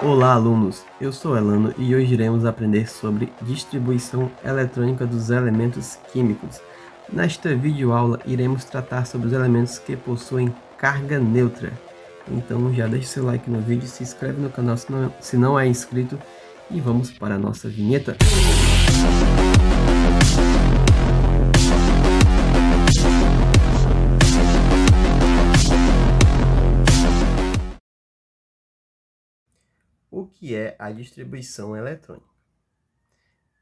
Olá, alunos! Eu sou Elano e hoje iremos aprender sobre distribuição eletrônica dos elementos químicos. Nesta videoaula, iremos tratar sobre os elementos que possuem carga neutra. Então já deixe seu like no vídeo, se inscreve no canal se não é inscrito e vamos para a nossa vinheta. O que é a distribuição eletrônica?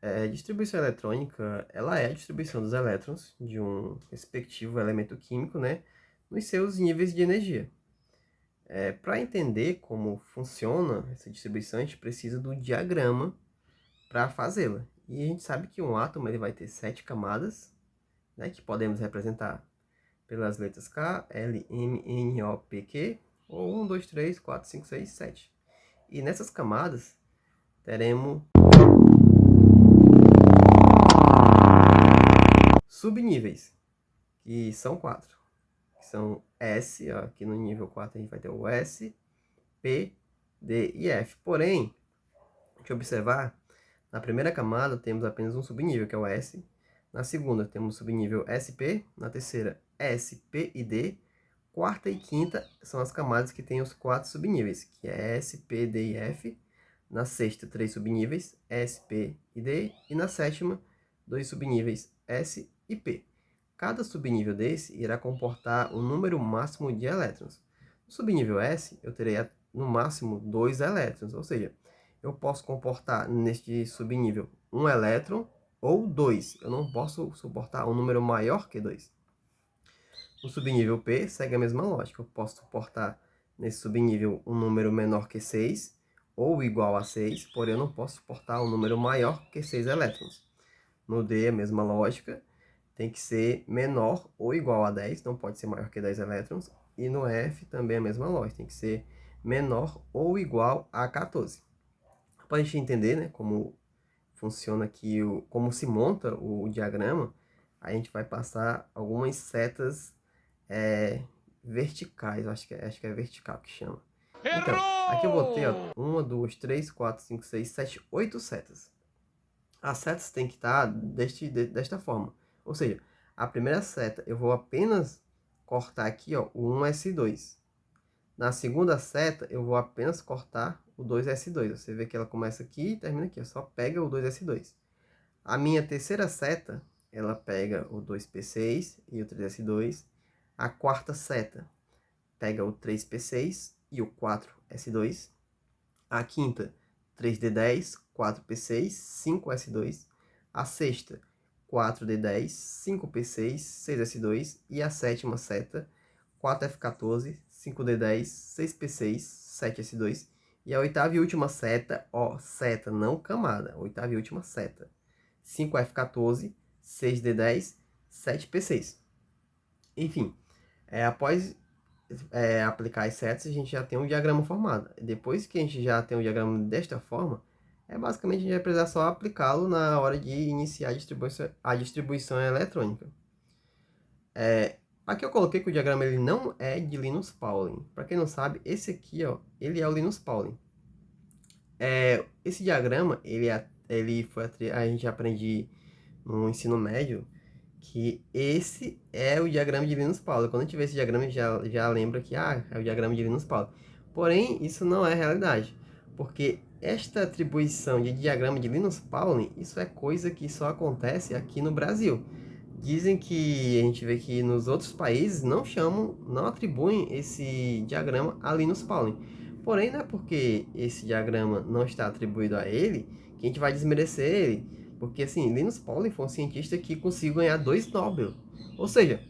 A distribuição eletrônica, ela é a distribuição dos elétrons de um respectivo elemento químico, né, nos seus níveis de energia. Para entender como funciona essa distribuição, a gente precisa do diagrama para fazê-la. E a gente sabe que um átomo ele vai ter 7 camadas, né, que podemos representar pelas letras K, L, M, N, O, P, Q, ou 1, 2, 3, 4, 5, 6, 7. E nessas camadas teremos subníveis, que são 4. Que são S, ó, aqui no nível 4 a gente vai ter o S, P, D e F. Porém, deixa eu observar, na primeira camada temos apenas um subnível, que é o S. Na segunda temos o subnível SP. Na terceira, S, P e D. Quarta e quinta são as camadas que têm os 4 subníveis, que é S, P, D e F. Na sexta, 3 subníveis, S, P e D. E na sétima, 2 subníveis, S e P. Cada subnível desse irá comportar um número máximo de elétrons. No subnível S, eu terei no máximo 2 elétrons, ou seja, eu posso comportar neste subnível 1 elétron ou 2. Eu não posso suportar um número maior que 2. No subnível P, segue a mesma lógica. Eu posso suportar nesse subnível um número menor que 6 ou igual a 6, porém eu não posso suportar um número maior que 6 elétrons. No D, a mesma lógica. Tem que ser menor ou igual a 10, não pode ser maior que 10 elétrons. E no F também a mesma lógica, tem que ser menor ou igual a 14. Para a gente entender, né, como funciona aqui, como se monta o diagrama, a gente vai passar algumas setas verticais, acho que é vertical que chama. Então, aqui eu vou ter 1, 2, 3, 4, 5, 6, 7, 8 setas. As setas têm que estar desta forma. Ou seja, a primeira seta eu vou apenas cortar aqui, ó, o 1s2. Na segunda seta eu vou apenas cortar o 2s2. Você vê que ela começa aqui e termina aqui. Só pega o 2s2. A minha terceira seta, ela pega o 2p6 e o 3s2. A quarta seta pega o 3p6 e o 4s2. A quinta, 3d10, 4p6, 5s2. A sexta, 4d10, 5p6, 6s2. E a sétima seta, 4f14, 5d10, 6p6, 7s2. E a oitava e última seta, ó, seta, não camada, oitava e última seta, 5f14, 6d10, 7p6. Enfim, após aplicar as setas, a gente já tem um diagrama formado. Depois que a gente já tem o diagrama desta forma, basicamente a gente vai precisar só aplicá-lo na hora de iniciar a distribuição eletrônica. Aqui eu coloquei que o diagrama ele não é de Linus Pauling. Para quem não sabe, esse aqui, ó, ele é o Linus Pauling. Esse diagrama, ele foi a gente aprende no ensino médio que esse é o diagrama de Linus Pauling. Quando a gente vê esse diagrama, já lembra que é o diagrama de Linus Pauling. Porém, isso não é realidade, porque esta atribuição de diagrama de Linus Pauling, isso é coisa que só acontece aqui no Brasil. Dizem que a gente vê que nos outros países não atribuem esse diagrama a Linus Pauling. Porém, não é porque esse diagrama não está atribuído a ele que a gente vai desmerecer ele. Porque, assim, Linus Pauling foi um cientista que conseguiu ganhar 2 Nobel. Ou seja,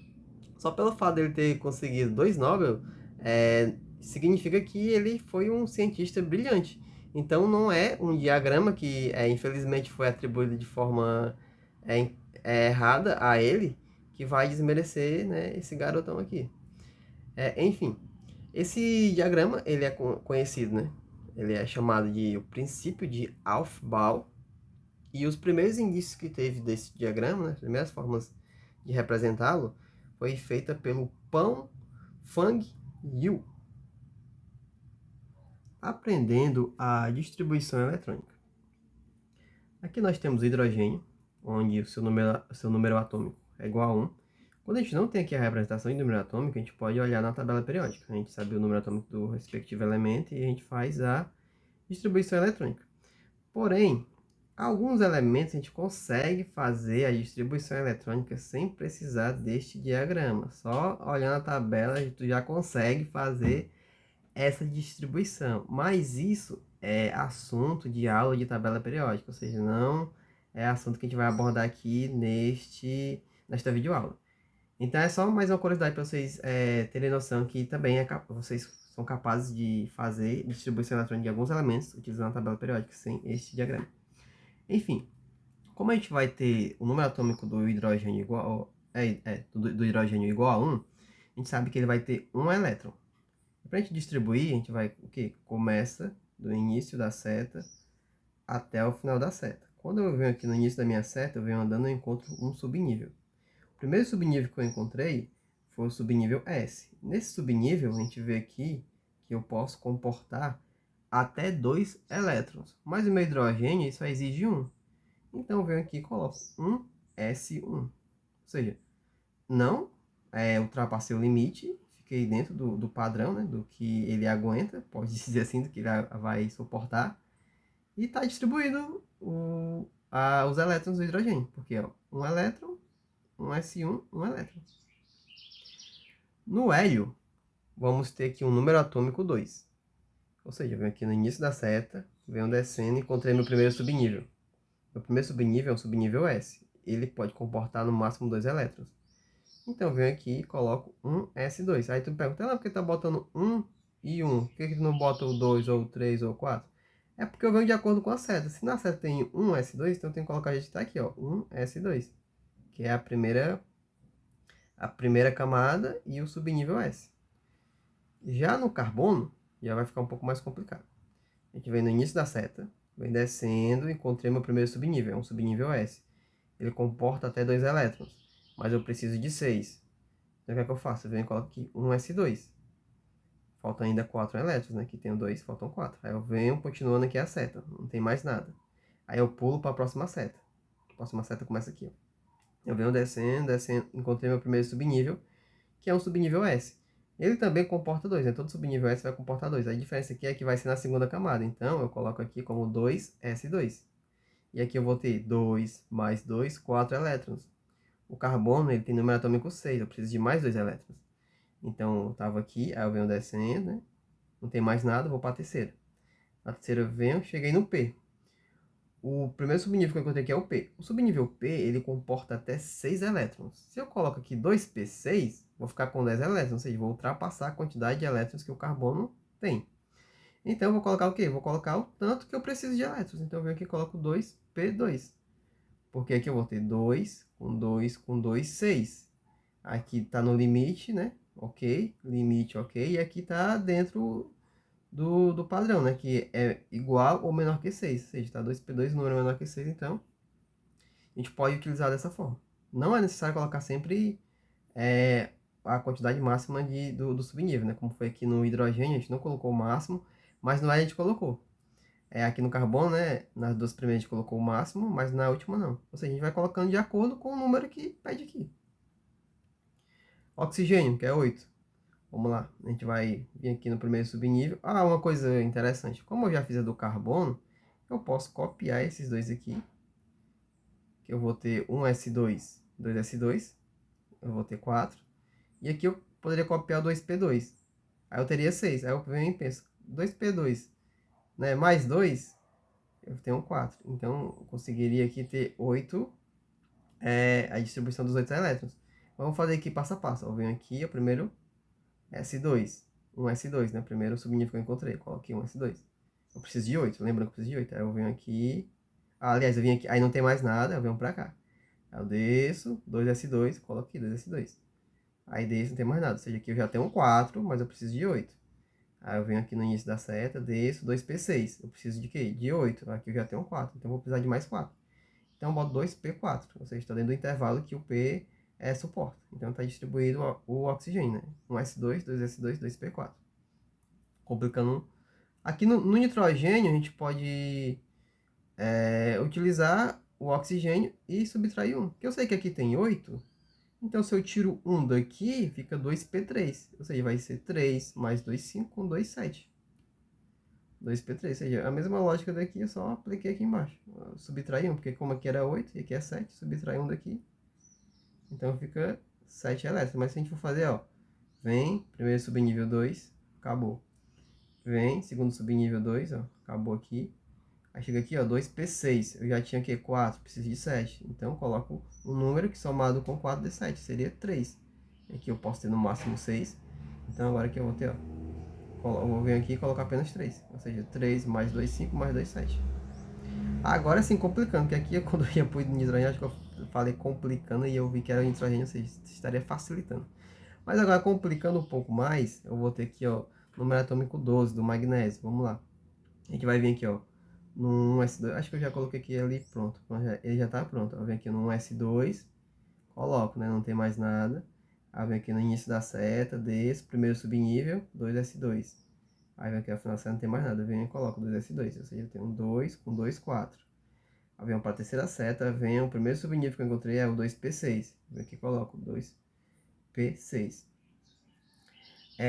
só pelo fato dele ter conseguido 2 Nobel, significa que ele foi um cientista brilhante. Então, não é um diagrama que, infelizmente, foi atribuído de forma errada a ele, que vai desmerecer, né, esse garotão aqui. Enfim, esse diagrama ele é conhecido, né? Ele é chamado de o princípio de Aufbau. E os primeiros indícios que teve desse diagrama, né, as primeiras formas de representá-lo, foi feita pelo Pan Fang Yu. aprendendo a distribuição eletrônica. Aqui nós temos o hidrogênio, onde o seu número atômico é igual a 1. Quando a gente não tem aqui a representação de número atômico, a gente pode olhar na tabela periódica. A gente sabe o número atômico do respectivo elemento e a gente faz a distribuição eletrônica. Porém, alguns elementos a gente consegue fazer a distribuição eletrônica sem precisar deste diagrama. Só olhando a tabela, a gente já consegue fazer essa distribuição. Mas isso é assunto de aula de tabela periódica, ou seja, não é assunto que a gente vai abordar aqui nesta videoaula. Então é só mais uma curiosidade para vocês terem noção que também vocês são capazes de fazer distribuição eletrônica de alguns elementos utilizando a tabela periódica sem este diagrama. Enfim, como a gente vai ter o número atômico do hidrogênio igual do hidrogênio igual a 1, a gente sabe que ele vai ter um elétron. Para a gente distribuir, a gente vai o quê? Começa do início da seta até o final da seta. Quando eu venho aqui no início da minha seta, eu venho andando e encontro um subnível. O primeiro subnível que eu encontrei foi o subnível S. Nesse subnível, a gente vê aqui que eu posso comportar até 2 elétrons. Mas o meu hidrogênio só exige 1. Então eu venho aqui e coloco 1S1. Ou seja, não ultrapassei o limite, fiquei dentro do padrão, né, do que ele aguenta, pode dizer assim, do que ele vai suportar. E está distribuído os elétrons do hidrogênio, porque ó, um elétron, um S1, um elétron. No hélio, vamos ter aqui um número atômico 2. Ou seja, eu venho aqui no início da seta, venho descendo e encontrei meu primeiro subnível. Meu primeiro subnível é o subnível S. Ele pode comportar no máximo 2 elétrons. Então eu venho aqui e coloco um S2. Aí tu me pergunta, por que tá botando 1 e 1? Por que tu não bota o 2 ou o 3 ou o 4? É porque eu venho de acordo com a seta. Se na seta tem um S2, então eu tenho que colocar a gente tá aqui, ó, um S2, que é a primeira camada e o subnível S. Já no carbono, já vai ficar um pouco mais complicado. A gente vem no início da seta, vem descendo, encontrei meu primeiro subnível, é um subnível S. Ele comporta até 2 elétrons, mas eu preciso de 6. Então o que é que eu faço? Eu venho e coloco aqui um S2. Faltam ainda 4 elétrons, né? Aqui tem 2, faltam 4. Aí eu venho continuando aqui a seta, não tem mais nada. Aí eu pulo para a próxima seta. A próxima seta começa aqui, ó. Eu venho descendo, descendo, encontrei meu primeiro subnível, que é um subnível S. Ele também comporta 2, né? Todo subnível S vai comportar 2. A diferença aqui é que vai ser na segunda camada. Então eu coloco aqui como 2S2. E aqui eu vou ter 2 mais 2, 4 elétrons. O carbono ele tem número atômico 6, eu preciso de mais 2 elétrons. Então eu estava aqui, aí eu venho descendo, né? Não tem mais nada, vou para a terceira. Na terceira eu venho, cheguei no P. O primeiro subnível que eu encontrei aqui é o P. O subnível P, ele comporta até 6 elétrons. Se eu coloco aqui 2P6, vou ficar com 10 elétrons, ou seja, vou ultrapassar a quantidade de elétrons que o carbono tem. Então eu vou colocar o quê? Vou colocar o tanto que eu preciso de elétrons. Então eu venho aqui e coloco 2P2. Porque aqui eu vou ter 2 com 2 com 2, 6. Aqui está no limite, né? Ok, limite ok. E aqui está dentro do padrão, né? Que é igual ou menor que 6. Ou seja, está 2P2, o número é menor que 6, então a gente pode utilizar dessa forma. Não é necessário colocar sempre a quantidade máxima do subnível, né? Como foi aqui no hidrogênio, a gente não colocou o máximo, mas no hélio a gente colocou. Aqui no carbono, né? Nas duas primeiras a gente colocou o máximo, mas na última não. Ou seja, a gente vai colocando de acordo com o número que pede aqui. Oxigênio, que é 8. Vamos lá, a gente vai vir aqui no primeiro subnível. Ah, uma coisa interessante. Como eu já fiz a do carbono, eu posso copiar esses dois aqui. Que eu vou ter um S2, 2S2. Eu vou ter 4. E aqui eu poderia copiar o 2P2. Aí eu teria 6. Aí eu venho e penso, 2P2, né, mais 2, eu tenho 4. Então, eu conseguiria aqui ter 8, a distribuição dos 8 elétrons. Vamos fazer aqui passo a passo. Eu venho aqui, o primeiro S2. Um S2, né? Primeiro subnível que eu encontrei. Coloquei um S2. Eu preciso de 8. Lembrando que eu preciso de 8. Aí eu venho aqui. Aliás, eu vim aqui. Aí não tem mais nada. Eu venho pra cá. Aí eu desço. 2S2. Coloco aqui 2S2. Aí desço, não tem mais nada. Ou seja, aqui eu já tenho um 4, mas eu preciso de 8. Aí eu venho aqui no início da seta. Desço. 2P6. Eu preciso de quê? De 8. Aqui eu já tenho um 4. Então eu vou precisar de mais 4. Então eu boto 2P4. Ou seja, está dentro do intervalo que o P suporta. Então está distribuído o oxigênio, né? Um S2, 2S2, 2P4. Complicando Aqui no nitrogênio a gente pode utilizar o oxigênio e subtrair 1. Porque eu sei que aqui tem 8, então se eu tiro 1 daqui, fica 2P3. Ou seja, vai ser 3 mais 2, 5 com 2, 7. 2P3, ou seja, a mesma lógica daqui, eu só apliquei aqui embaixo. Subtrair 1, porque como aqui era 8 e aqui é 7, subtrair 1 daqui. Então fica 7 elétrons. Mas se a gente for fazer, ó, vem, primeiro subnível 2, acabou. Vem, segundo subnível 2, ó, acabou aqui. Aí chega aqui, ó, 2P6. Eu já tinha aqui 4, preciso de 7. Então eu coloco um número que somado com 4 dê 7, seria 3. Aqui eu posso ter no máximo 6. Então agora que eu vou ter, ó, eu vou vir aqui e colocar apenas 3. Ou seja, 3 mais 2, 5 mais 2, 7. Agora sim, complicando, que aqui quando eu ia pro nitrogênio, acho que eu falei complicando e eu vi que era nitrogênio, ou seja, estaria facilitando. Mas agora, complicando um pouco mais, eu vou ter aqui, ó, número atômico 12 do magnésio. Vamos lá. A gente vai vir aqui, ó, no S2. Acho que eu já coloquei aqui ali pronto. Ele já tá pronto. Eu venho aqui no S2, coloco, né? Não tem mais nada. Aí vem aqui no início da seta, desço, primeiro subnível, 2S2. Aí vem aqui no final da seta, não tem mais nada. Eu venho e coloco 2S2. Ou seja, eu tenho um 2 com 2, 4. Aí venho para a terceira seta, venho o primeiro subnível que eu encontrei é o 2P6. Venho aqui e coloco 2P6.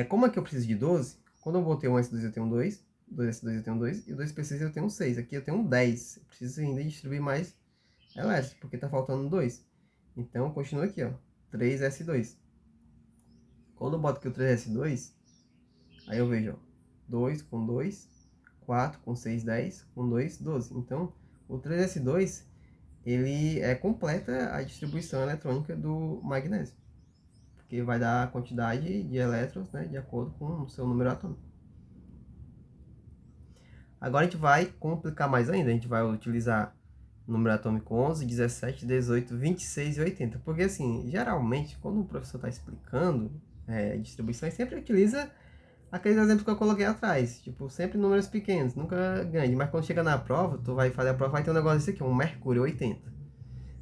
Como é que eu preciso de 12? Quando eu botei um S2 eu tenho um 2, 2S2 eu tenho um 2 e o 2P6 eu tenho um 6. Aqui eu tenho um 10. Eu preciso ainda distribuir mais elétrons, porque está faltando 2. Então continua aqui, ó, 3S2. Quando eu boto aqui o 3S2, aí eu vejo, ó, 2 com 2, 4 com 6, 10, com 2, 12. Então o 3S2 ele completa a distribuição eletrônica do magnésio, porque vai dar a quantidade de elétrons, né, de acordo com o seu número atômico. Agora a gente vai complicar mais ainda, a gente vai utilizar o número atômico 11, 17, 18, 26 e 80, porque assim, geralmente, quando o professor está explicando distribuições, sempre utiliza aqueles exemplos que eu coloquei atrás, tipo, sempre números pequenos, nunca grande, mas quando chega na prova, tu vai fazer a prova, vai ter um negócio desse aqui, um mercúrio 80.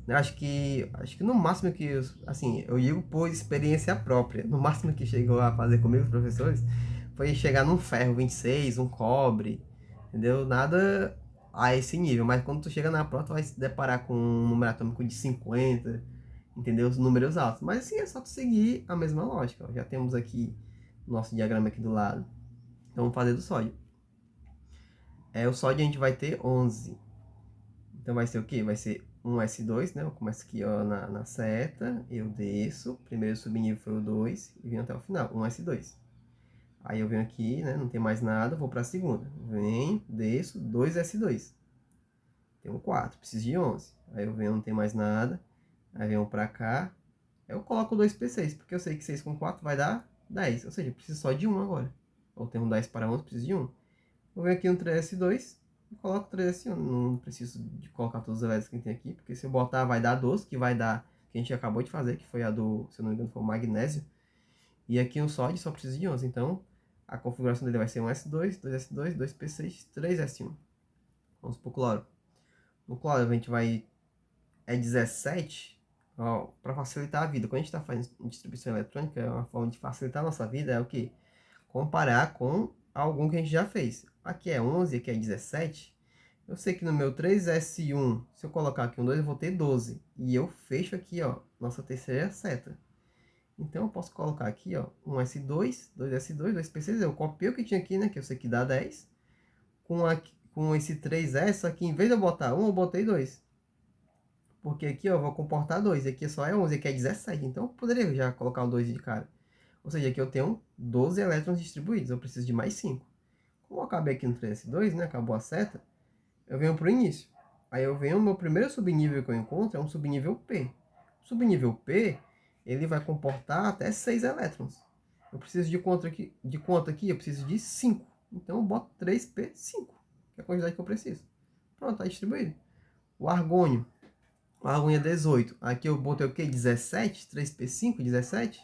Eu acho que no máximo que, assim, eu digo por experiência própria, no máximo que chegou a fazer comigo os professores, foi chegar num ferro 26, um cobre, entendeu? Nada a esse nível, mas quando tu chega na prova, tu vai se deparar com um número atômico de 50, entendeu? Os números altos. Mas assim, é só tu seguir a mesma lógica, ó. Já temos aqui o nosso diagrama aqui do lado. Então vamos fazer do sódio. O sódio a gente vai ter 11. Então vai ser o quê? Vai ser um S2, né? Eu começo aqui, ó, na seta, eu desço, primeiro subnível foi o 2 e venho até o final, um S2. Aí eu venho aqui, né? Não tem mais nada, vou para a segunda. Venho, desço, 2S2. Tem um 4, preciso de 11. Aí eu venho, não tem mais nada. Aí venho para cá. Eu coloco 2P6, porque eu sei que 6 com 4 vai dar 10. Ou seja, eu preciso só de 1 agora. Ou tenho um 10 para 11, preciso de 1. Eu venho aqui no 3S2 e coloco 3S1. Não preciso de colocar todos os elétrons que tem aqui, porque se eu botar vai dar 12, que vai dar, que a gente acabou de fazer, que foi a do, se eu não me engano, foi o magnésio. E aqui no sódio só precisa de 11. Então, a configuração dele vai ser um S2, 2S2, 2P6, 3S1. Vamos para o cloro. No cloro a gente vai... É 17, para facilitar a vida. Quando a gente está fazendo distribuição eletrônica, é uma forma de facilitar a nossa vida, é o que? Comparar com algum que a gente já fez. Aqui é 11, aqui é 17. Eu sei que no meu 3S1, se eu colocar aqui um 2, eu vou ter 12. E eu fecho aqui, ó, nossa terceira seta. Então eu posso colocar aqui, ó, um S2, 2S2, 2P6. Eu copio o que tinha aqui, né, que eu sei que dá 10. Com esse 3S, aqui em vez de eu botar 1, eu botei 2. Porque aqui, ó, eu vou comportar 2. Aqui só é 11, aqui é 17. Então eu poderia já colocar um 2 de cara. Ou seja, aqui eu tenho 12 elétrons distribuídos. Eu preciso de mais 5. Como eu acabei aqui no 3S2, né? Acabou a seta. Eu venho para o início. Aí eu venho, o meu primeiro subnível que eu encontro é um subnível P. O subnível P, ele vai comportar até 6 elétrons. Eu preciso de quanto aqui? Eu preciso de 5. Então eu boto 3P5, que é a quantidade que eu preciso. Pronto, está distribuído. O argônio. O argônio é 18. Aqui eu botei o quê? 17? 3P5, 17?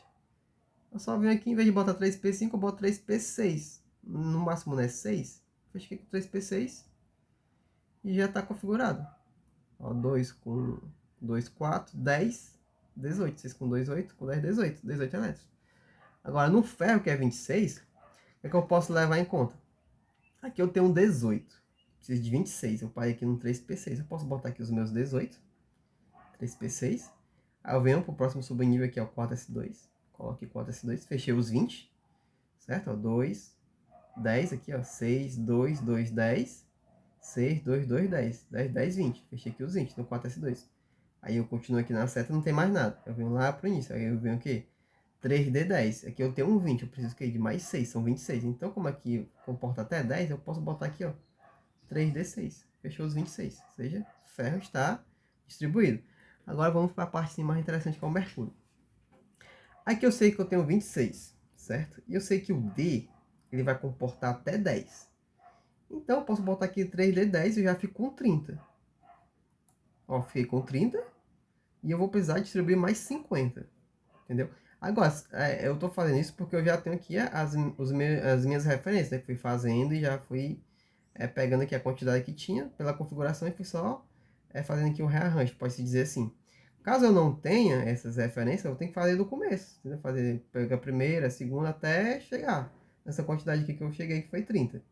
Eu só venho aqui, em vez de botar 3P5, eu boto 3P6. No máximo, né? 6. Fecho aqui com 3P6 e já está configurado. Ó, 2 com 2, 4, 10, 18. 6 com 2, 8, com 10, 18. 18 elétrons. Agora, no ferro, que é 26, o que eu posso levar em conta? Aqui eu tenho um 18. Preciso de 26. Eu parei aqui no 3P6. Eu posso botar aqui os meus 18. 3P6. Aí eu venho pro próximo subnível aqui, ó, 4S2. Coloco aqui 4S2. Fechei os 20. Certo? Ó, 2, 10 aqui, ó. 6, 2, 2, 10. 6, 2, 2, 10. 10, 10, 20. Fechei aqui os 20 no 4S2. Aí eu continuo aqui na seta, não tem mais nada. Eu venho lá pro início. Aí eu venho aqui. 3D10. Aqui eu tenho um 20. Eu preciso de mais 6. São 26. Então, como aqui comporta até 10, eu posso botar aqui, ó. 3D6. Fechou os 26. Ou seja, ferro está distribuído. Agora vamos para a parte mais interessante, que é o mercúrio. Aqui eu sei que eu tenho 26, certo? E eu sei que o D, ele vai comportar até 10. Então, eu posso botar aqui 3D10 e eu já fico com 30. Ó, fiquei com 30. E eu vou precisar distribuir mais 50. Entendeu? Agora, eu estou fazendo isso porque eu já tenho aqui as minhas referências, né? Que fui fazendo e já fui pegando aqui a quantidade que tinha pela configuração e fui só fazendo aqui um rearranjo, pode-se dizer assim. Caso eu não tenha essas referências, eu tenho que fazer do começo. Entendeu? Pegar a primeira, a segunda, até chegar nessa quantidade aqui que eu cheguei, que foi 30.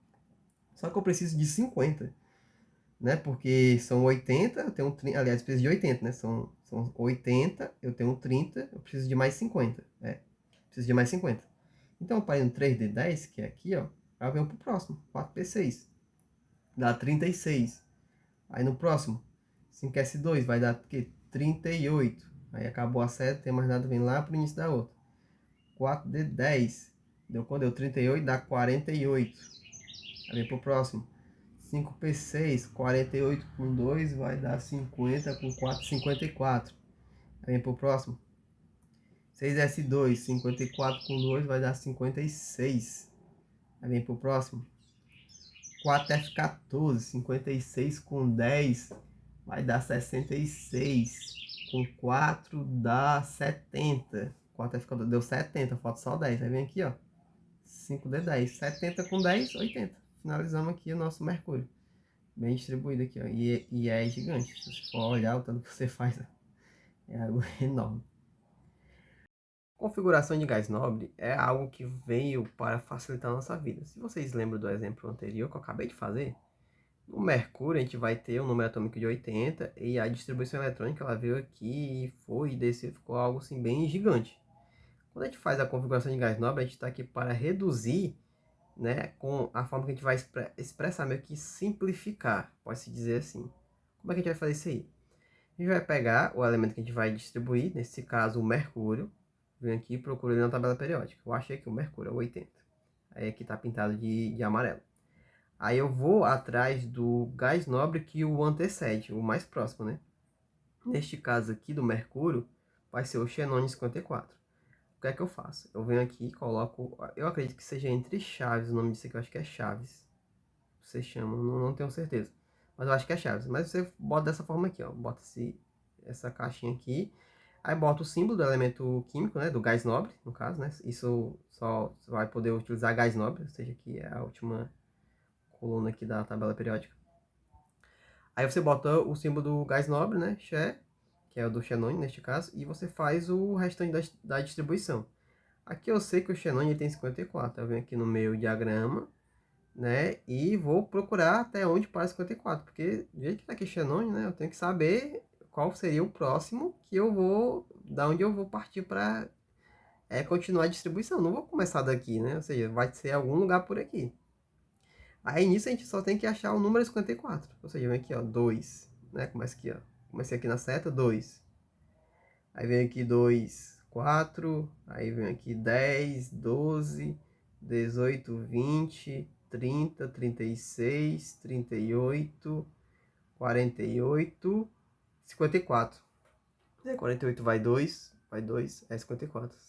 Só que eu preciso de 50. Né? Porque são 80, eu tenho 30, aliás, preciso de 80, né? São 80, eu tenho 30, eu preciso de mais 50, né? Preciso de mais 50. Então, eu parei no 3D10, que é aqui, ó, aí eu venho pro próximo, 4P6, dá 36. Aí no próximo, 5S2, vai dar o quê? 38. Aí acabou a seta, não tem mais nada, vem lá pro início da outra. 4D10, deu quando deu 38, dá 48. Aí vem pro próximo. 5P6, 48 com 2 vai dar 50, com 4, 54. Aí vem pro próximo. 6S2, 54 com 2 vai dar 56. Aí vem pro próximo. 4F14, 56 com 10 vai dar 66. Com 4 dá 70. 4F14 deu 70, falta só 10. Aí vem aqui, ó. 5D10, 70 com 10, 80. Finalizamos aqui o nosso mercúrio. Bem distribuído aqui, ó. E é gigante. Se você for olhar o tanto que você faz, é algo enorme. Configuração de gás nobre é algo que veio para facilitar a nossa vida. Se vocês lembram do exemplo anterior que eu acabei de fazer, no mercúrio a gente vai ter um número atômico de 80 e a distribuição eletrônica ela veio aqui e foi e desceu, ficou algo assim bem gigante. Quando a gente faz a configuração de gás nobre, a gente está aqui para reduzir, né, com a forma que a gente vai expressar, meio que simplificar, pode-se dizer assim. Como é que a gente vai fazer isso aí? A gente vai pegar o elemento que a gente vai distribuir, nesse caso o mercúrio, vem aqui e procuro ele na tabela periódica. Eu achei que o mercúrio é 80. Aí aqui está pintado de amarelo. Aí eu vou atrás do gás nobre que o antecede, o mais próximo, né? Neste caso aqui do mercúrio, vai ser o xenônio 54. O que é que eu faço? Eu venho aqui e coloco, eu acredito que seja entre chaves, o nome disso aqui eu acho que é chaves. Você chama, não tenho certeza. Mas eu acho que é chaves. Mas você bota dessa forma aqui, ó. Bota essa caixinha aqui. Aí bota o símbolo do elemento químico, né? Do gás nobre, no caso, né? Isso só vai poder utilizar gás nobre, ou seja, aqui é a última coluna aqui da tabela periódica. Aí você bota o símbolo do gás nobre, né? Xe, que é o do xenônio neste caso. E você faz o restante da distribuição. Aqui eu sei que o xenônio tem 54. Eu venho aqui no meu diagrama, né? E vou procurar até onde para 54, porque do jeito que tá aqui xenônio, né? Eu tenho que saber qual seria o próximo que eu vou, da onde eu vou partir para continuar a distribuição. Não vou começar daqui, né? Ou seja, vai ser algum lugar por aqui. Aí nisso a gente só tem que achar o número 54. Ou seja, vem aqui, ó, 2, né? Começa aqui, ó. Comecei aqui na seta, 2. Aí vem aqui 2, 4. Aí vem aqui 10, 12, 18, 20, 30, 36, 38, 48, 54. 48 vai 2, é 54.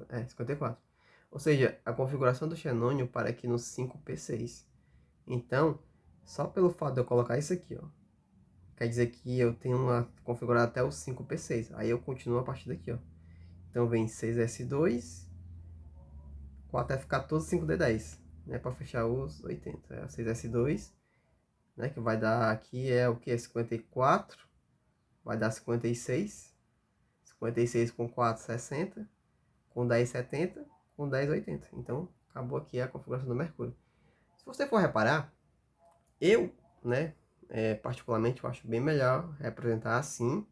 É 54. Ou seja, a configuração do xenônio para aqui no 5P6. Então, só pelo fato de eu colocar isso aqui, ó, quer dizer que eu tenho uma configurada até o 5P6. Aí eu continuo a partir daqui, ó. Então vem 6S2, 4F14, 5D10, né, para fechar os 80. É 6S2, né, que vai dar aqui é o que? 54, vai dar 56, 56 com 4, 60, com 10, 70, com 10, 80. Então, acabou aqui a configuração do mercúrio. Se você for reparar, eu, né, particularmente, eu acho bem melhor representar assim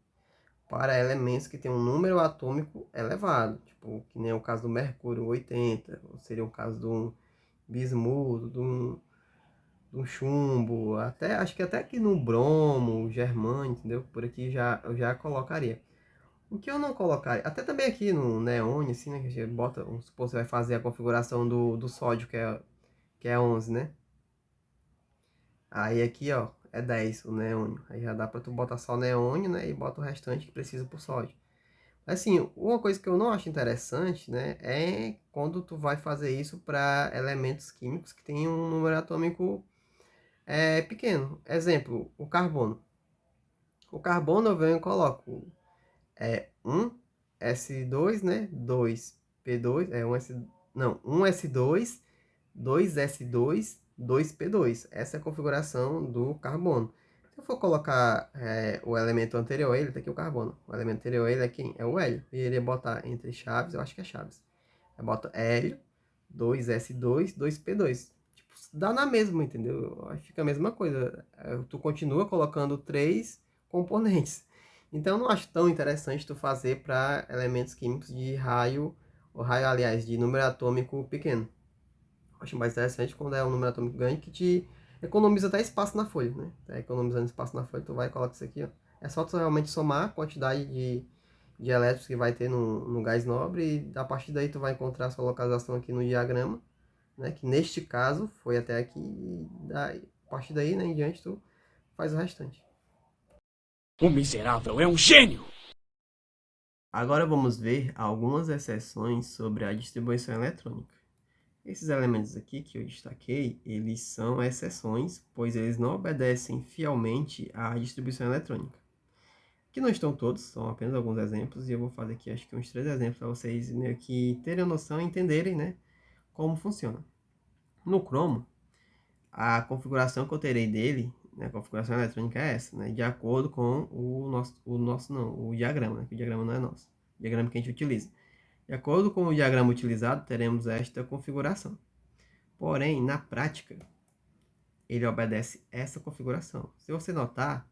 para elementos que têm um número atômico elevado, tipo, que nem o caso do mercúrio 80, ou seria o caso do bismuto, do chumbo, até acho que até aqui no bromo, germânio, entendeu? Por aqui eu já colocaria. O que eu não colocaria, até também aqui no neon, assim, né, que a gente bota, vamos supor, você vai fazer a configuração do sódio, que é 11, né? Aí aqui, ó, é 10 o neônio. Aí já dá pra tu botar só neônio, né, e bota o restante que precisa pro sódio. Assim, uma coisa que eu não acho interessante, né, é quando tu vai fazer isso para elementos químicos que têm um número atômico pequeno. Exemplo, o carbono. O carbono eu venho e coloco 1S2, né, 2P2, não, 1S2, 2S2, 2P2. Essa é a configuração do carbono. Se eu for colocar o elemento anterior a ele, tá aqui o carbono. O elemento anterior a ele é quem? É o hélio. E ele ia botar entre chaves, eu acho que é chaves. Eu boto hélio, 2S2, 2P2. Tipo, dá na mesma, entendeu? Aí fica a mesma coisa. Tu continua colocando três componentes. Então, eu não acho tão interessante tu fazer para elementos químicos de raio, ou raio, aliás, de número atômico pequeno. Eu acho mais interessante quando é um número atômico grande que te economiza até espaço na folha, né? Tá economizando espaço na folha, tu vai e coloca isso aqui, ó. É só tu realmente somar a quantidade de elétrons que vai ter no gás nobre e a partir daí tu vai encontrar a sua localização aqui no diagrama, né? Que neste caso foi até aqui e daí, a partir daí, né, em diante, tu faz o restante. O miserável é um gênio! Agora vamos ver algumas exceções sobre a distribuição eletrônica. Esses elementos aqui que eu destaquei, eles são exceções, pois eles não obedecem fielmente à distribuição eletrônica. Aqui não estão todos, são apenas alguns exemplos, e eu vou fazer aqui acho que uns 3 exemplos para vocês meio que terem noção e entenderem, né, como funciona. No cromo, a configuração que eu terei dele, né, a configuração eletrônica é essa, né, de acordo com o diagrama, né, que o diagrama não é nosso, o diagrama que a gente utiliza. De acordo com o diagrama utilizado, teremos esta configuração. Porém, na prática, ele obedece essa configuração. Se você notar,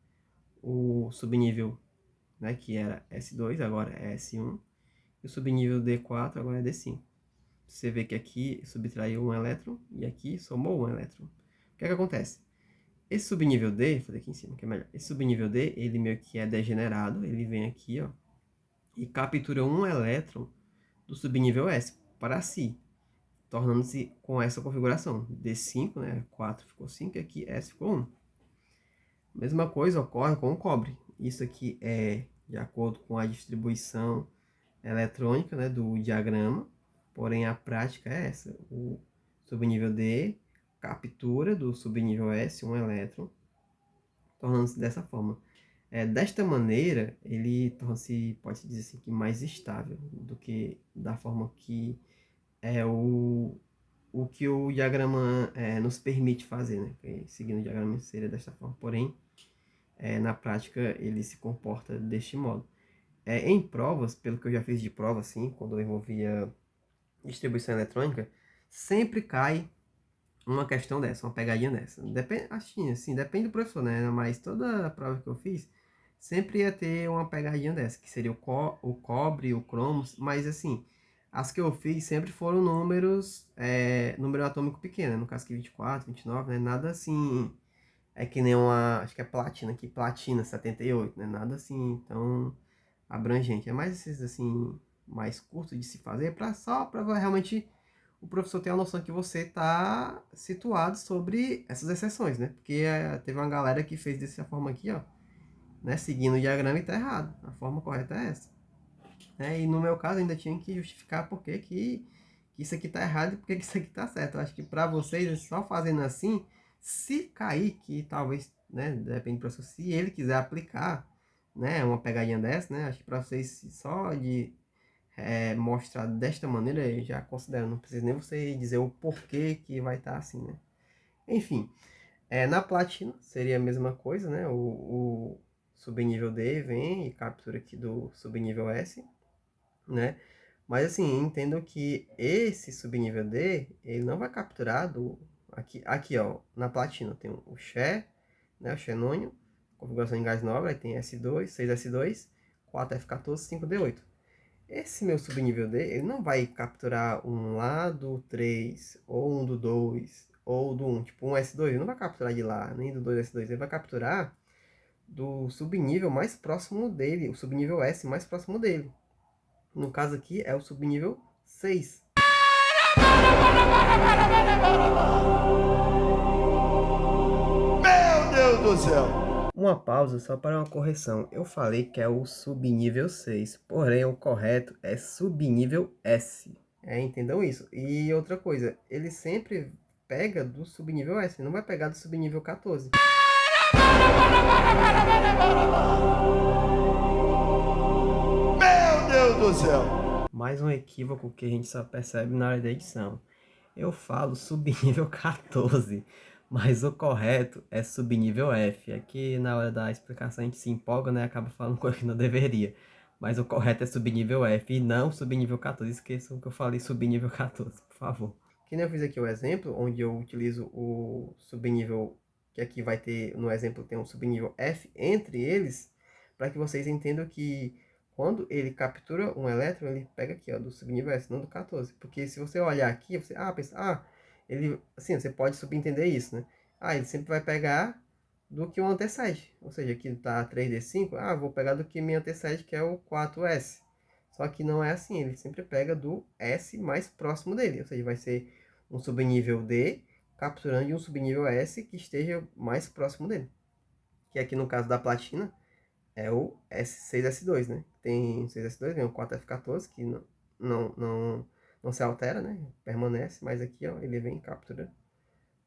o subnível, né, que era S2, agora é S1, e o subnível D4 agora é D5. Você vê que aqui subtraiu um elétron e aqui somou um elétron. O que é que acontece? Esse subnível D, vou fazer aqui em cima que é melhor. Esse subnível D, ele meio que é degenerado, ele vem aqui, ó, e captura um elétron do subnível S para si, tornando-se com essa configuração. D5, né, 4 ficou 5 e aqui S ficou 1. Mesma coisa ocorre com o cobre. Isso aqui é de acordo com a distribuição eletrônica, né, do diagrama, porém a prática é essa. O subnível D captura do subnível S um elétron, tornando-se dessa forma. Desta maneira, ele torna-se, pode-se dizer assim, que mais estável do que da forma que é o que o diagrama nos permite fazer, né? Seguindo o diagrama seria desta forma, porém, na prática ele se comporta deste modo. Em provas, pelo que eu já fiz de prova, assim, quando eu envolvia distribuição eletrônica, sempre cai uma questão dessa, uma pegadinha dessa. Depende, assim, depende do professor, né? Mas toda a prova que eu fiz, sempre ia ter uma pegadinha dessa, que seria o cobre, o cromo, mas assim, as que eu fiz sempre foram números, número atômico pequeno, no caso aqui 24, 29, né? Nada assim, é que nem uma, acho que é platina aqui, platina 78, né? Nada assim tão abrangente. É mais esses assim, mais curtos de se fazer, só para realmente o professor ter a noção que você está situado sobre essas exceções, né? Porque teve uma galera que fez dessa forma aqui, ó, né? Seguindo o diagrama e tá errado. A forma correta é essa. E no meu caso ainda tinha que justificar por que isso aqui tá errado e por que isso aqui tá certo. Eu acho que para vocês, só fazendo assim, se cair, que talvez, né, depende do professor, se ele quiser aplicar, né, uma pegadinha dessa, né, acho que para vocês só de mostrar desta maneira, eu já considero, não precisa nem você dizer o porquê que vai estar assim, né. Enfim, na platina seria a mesma coisa, né, o subnível D vem e captura aqui do subnível S, né? Mas assim, entendo que esse subnível D, ele não vai capturar Aqui ó, na platina tem o Xé, né, o xenônio, configuração em gás nobre, aí tem S2, 6S2, 4F14, 5D8. Esse meu subnível D, ele não vai capturar um lá do 3, ou um do 2, ou do 1, tipo um S2, ele não vai capturar de lá, nem do 2S2, ele vai capturar do subnível mais próximo dele, o subnível S mais próximo dele. No caso aqui é o subnível 6. Meu Deus do céu! Uma pausa só para uma correção. Eu falei que é o subnível 6, porém o correto é subnível S. Entendam isso. E outra coisa, ele sempre pega do subnível S, não vai pegar do subnível 14. Meu Deus do céu! Mais um equívoco que a gente só percebe na hora da edição. Eu falo subnível 14, mas o correto é subnível F. Aqui na hora da explicação a gente se empolga, né? Acaba falando coisa que não deveria. Mas o correto é subnível F e não subnível 14. Esqueçam que eu falei subnível 14, por favor. Que nem eu fiz aqui o exemplo, onde eu utilizo o subnível, que aqui vai ter, no exemplo tem um subnível F entre eles, para que vocês entendam que quando ele captura um elétron, ele pega aqui, ó, do subnível S, não do 14. Porque se você olhar aqui, você pensa, ele, assim, você pode subentender isso, né? Ele sempre vai pegar do que o antecede. Ou seja, aqui tá 3D5, vou pegar do que me antecede, que é o 4S. Só que não é assim, ele sempre pega do S mais próximo dele. Ou seja, vai ser um subnível D capturando de um subnível S que esteja mais próximo dele. Que aqui no caso da platina, é o S6S2, né? Tem 6S2, vem o 4F14, que não se altera, né? Permanece, mas aqui ó, ele vem em captura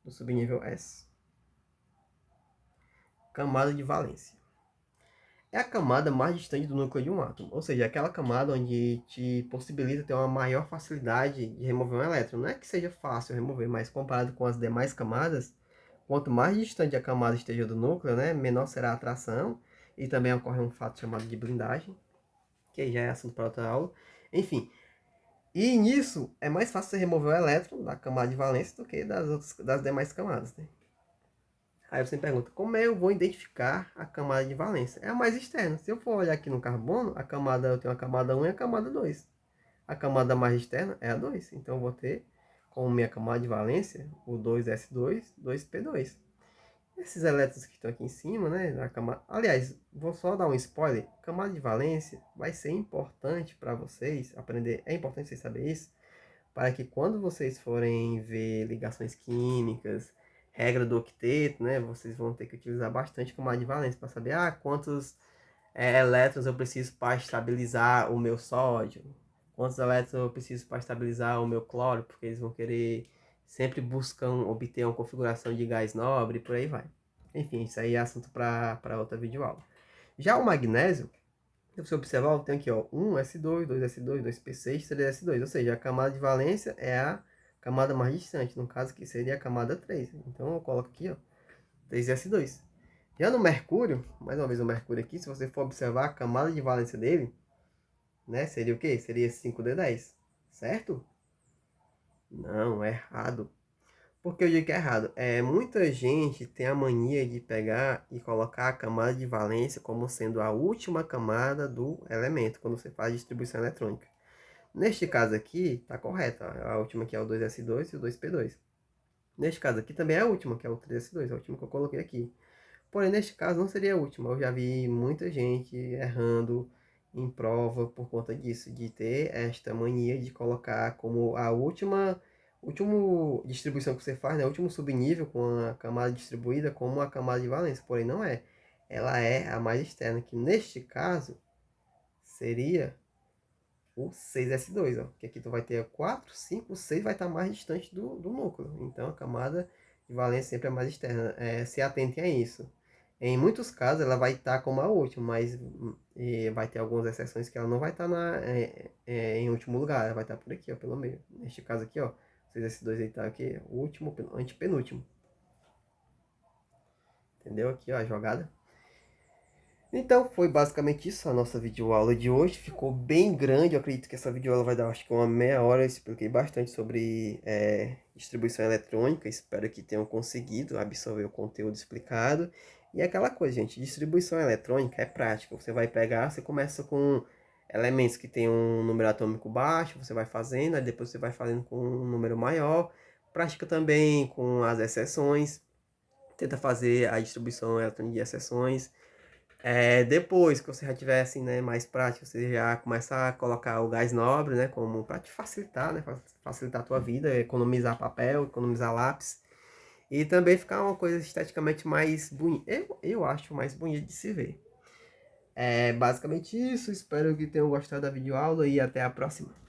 do subnível S. Camada de valência. É a camada mais distante do núcleo de um átomo, ou seja, aquela camada onde te possibilita ter uma maior facilidade de remover um elétron. Não é que seja fácil remover, mas comparado com as demais camadas, quanto mais distante a camada esteja do núcleo, né, menor será a atração, e também ocorre um fato chamado de blindagem, que aí já é assunto para outra aula. Enfim, e nisso é mais fácil você remover o elétron da camada de valência do que das demais camadas, né? Aí você me pergunta, como eu vou identificar a camada de valência? É a mais externa. Se eu for olhar aqui no carbono, eu tenho a camada 1 e a camada 2. A camada mais externa é a 2. Então eu vou ter como minha camada de valência o 2s2, 2p2. Esses elétrons que estão aqui em cima, né, na camada... Aliás, vou só dar um spoiler. Camada de valência vai ser importante para vocês aprender. É importante vocês saberem isso, para que quando vocês forem ver ligações químicas, regra do octeto, né, vocês vão ter que utilizar bastante camada de valência para saber quantos elétrons eu preciso para estabilizar o meu sódio, quantos elétrons eu preciso para estabilizar o meu cloro, porque eles vão querer sempre buscam obter uma configuração de gás nobre e por aí vai. Enfim, isso aí é assunto para outra videoaula. Já o magnésio, se você observar, tem aqui ó, 1s2, 2s2, 2p6, 3s2, ou seja, a camada de valência é a camada mais distante, no caso que seria a camada 3. Então eu coloco aqui ó, 3s2. Já no mercúrio, mais uma vez o mercúrio aqui, se você for observar a camada de valência dele, né, seria o quê? Seria 5d10, certo? Não, é errado. Por que eu digo que é errado? Muita gente tem a mania de pegar e colocar a camada de valência como sendo a última camada do elemento, quando você faz distribuição eletrônica. Neste caso aqui, está correto. A última aqui é o 2s2 e o 2p2. Neste caso aqui também é a última, que é o 3s2, a última que eu coloquei aqui. Porém, neste caso não seria a última. Eu já vi muita gente errando em prova por conta disso, de ter esta mania de colocar como a última distribuição que você faz, né? O último subnível com a camada distribuída como a camada de valência. Porém, não é. Ela é a mais externa, que neste caso seria o 6s2, ó. Que aqui tu vai ter 4, 5, 6 vai estar mais distante do núcleo. Então a camada de valência sempre é mais externa. Se atentem a isso. Em muitos casos ela vai estar como a última, mas vai ter algumas exceções que ela não vai estar em último lugar. Ela vai estar por aqui, ó, pelo meio. Neste caso aqui, ó, 6s2 aí tá aqui, o último, antepenúltimo. Entendeu? Aqui, ó, a jogada. Então foi basicamente isso a nossa videoaula de hoje. Ficou bem grande, eu acredito que essa videoaula vai dar acho que uma meia hora. Eu expliquei bastante sobre distribuição eletrônica, espero que tenham conseguido absorver o conteúdo explicado. E é aquela coisa, gente, distribuição eletrônica é prática. Você vai pegar, você começa com elementos que tem um número atômico baixo, você vai fazendo, aí depois você vai fazendo com um número maior. Prática também com as exceções, tenta fazer a distribuição eletrônica de exceções. Depois que você já tiver assim, né, mais prático, você já começa a colocar o gás nobre, né, como para te facilitar, né, facilitar a tua vida, economizar papel, economizar lápis e também ficar uma coisa esteticamente mais bonita. Eu acho mais bonito de se ver. É basicamente isso. Espero que tenham gostado da videoaula e até a próxima.